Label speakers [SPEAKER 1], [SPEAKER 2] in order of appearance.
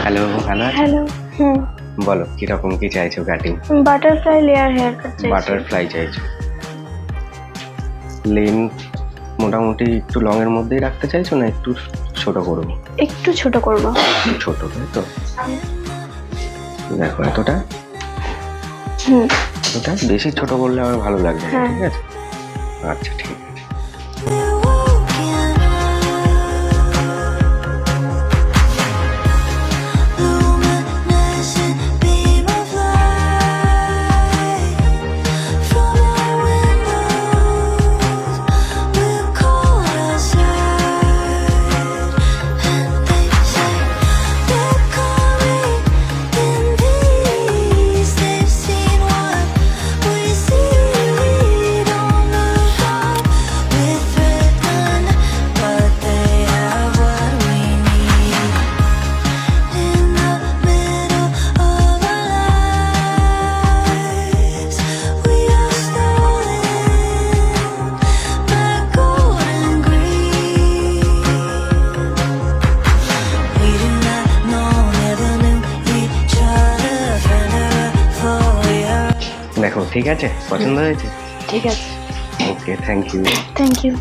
[SPEAKER 1] Hello, ভালো আছো?
[SPEAKER 2] Hello. হুম।
[SPEAKER 1] বলো কিরকম কি চাইছো cutting?
[SPEAKER 2] Butterfly layer hair cut চাইছি।
[SPEAKER 1] বাটারফ্লাই চাইছো? লেন্থ মোটামুটি একটু লং এর মধ্যেই রাখতে চাইছো না একটু ছোট করবো?
[SPEAKER 2] একটু ছোট করব।
[SPEAKER 1] ছোট তাই তো? দেখো এতটা
[SPEAKER 2] হুম।
[SPEAKER 1] এতটা বেশি ছোট করলে আমার ভালো লাগবে না,
[SPEAKER 2] হ্যাঁ।
[SPEAKER 1] ঠিক আছে? আচ্ছা ঠিক আছে। দেখো ঠিক আছে, পছন্দ হয়েছে?
[SPEAKER 2] ঠিক আছে।
[SPEAKER 1] Okay, thank you.
[SPEAKER 2] Thank you.